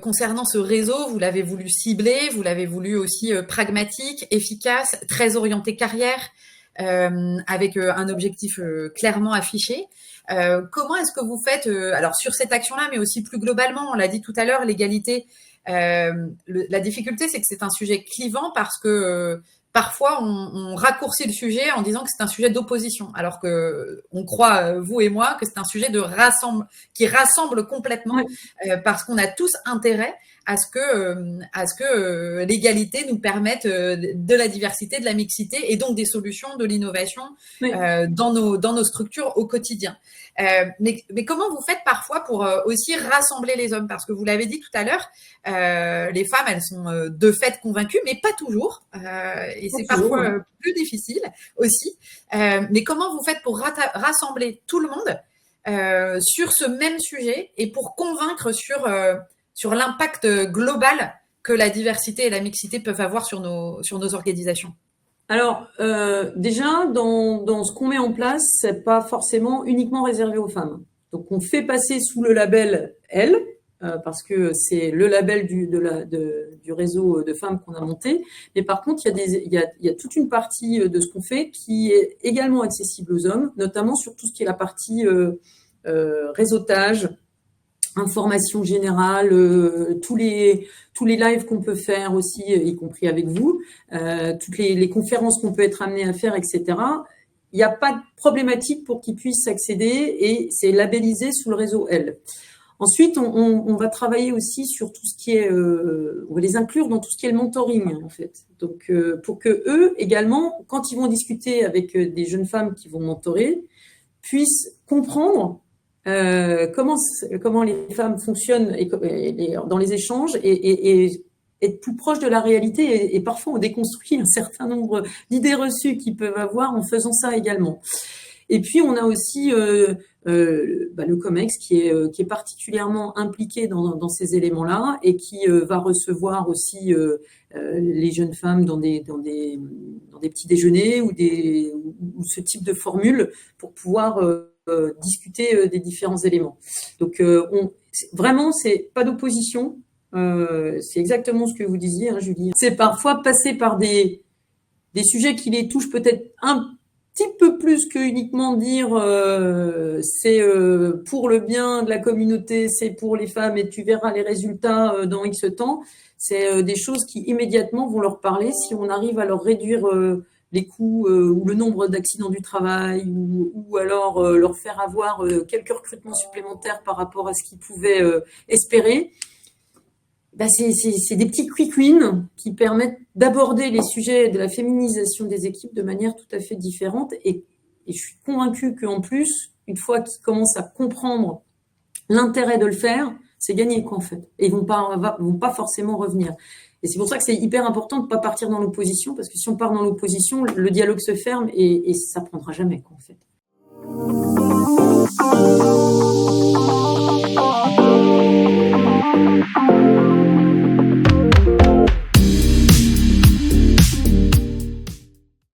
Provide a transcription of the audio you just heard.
concernant ce réseau, vous l'avez voulu ciblé, vous l'avez voulu aussi pragmatique, efficace, très orienté carrière, avec un objectif clairement affiché. Comment est-ce que vous faites, alors sur cette action-là, mais aussi plus globalement, on l'a dit tout à l'heure, l'égalité, la difficulté, c'est que c'est un sujet clivant parce que parfois on raccourcit le sujet en disant que c'est un sujet d'opposition, alors que on croit, vous et moi, que c'est un sujet qui rassemble complètement, parce qu'on a tous intérêt à ce que l'égalité nous permette de la diversité, de la mixité et donc des solutions, de l'innovation dans nos structures au quotidien. Mais comment vous faites parfois pour aussi rassembler les hommes? Parce que vous l'avez dit tout à l'heure, les femmes, elles sont de fait convaincues, mais pas toujours. Et c'est parfois plus difficile aussi. Mais comment vous faites pour rassembler tout le monde sur ce même sujet et pour convaincre sur l'impact global que la diversité et la mixité peuvent avoir sur nos organisations? Alors, déjà, dans ce qu'on met en place, c'est pas forcément uniquement réservé aux femmes. Donc, on fait passer sous le label L, parce que c'est le label du réseau de femmes qu'on a monté. Mais par contre, il y a toute une partie de ce qu'on fait qui est également accessible aux hommes, notamment sur tout ce qui est la partie réseautage, information générale, tous les lives qu'on peut faire aussi, y compris avec vous, toutes les conférences qu'on peut être amené à faire, etc. Il n'y a pas de problématique pour qu'ils puissent accéder et c'est labellisé sous le réseau L. Ensuite, on va travailler aussi sur tout ce qui est, on va les inclure dans tout ce qui est le mentoring, en fait. Donc, pour que eux également, quand ils vont discuter avec des jeunes femmes qui vont mentorer, puissent comprendre comment les femmes fonctionnent dans les échanges et être plus proche de la réalité et parfois on déconstruit un certain nombre d'idées reçues qu'ils peuvent avoir en faisant ça également. Et puis on a aussi le COMEX qui est particulièrement impliqué dans ces éléments-là et qui va recevoir aussi les jeunes femmes dans des petits déjeuners ou ce type de formule pour pouvoir discuter des différents éléments. Donc vraiment c'est pas d'opposition, c'est exactement ce que vous disiez, hein, Julie. C'est parfois passer par des sujets qui les touchent peut-être un petit peu plus que uniquement dire c'est pour le bien de la communauté, c'est pour les femmes et tu verras les résultats dans X temps. C'est des choses qui immédiatement vont leur parler si on arrive à leur réduire les coûts ou le nombre d'accidents du travail ou alors leur faire avoir quelques recrutements supplémentaires par rapport à ce qu'ils pouvaient espérer. C'est des petits quick wins qui permettent d'aborder les sujets de la féminisation des équipes de manière tout à fait différente. Et je suis convaincue qu'en plus, une fois qu'ils commencent à comprendre l'intérêt de le faire, c'est gagné, quoi, en fait. Et ils vont pas forcément revenir. Et c'est pour ça que c'est hyper important de ne pas partir dans l'opposition, parce que si on part dans l'opposition, le dialogue se ferme et ça prendra jamais, quoi, en fait.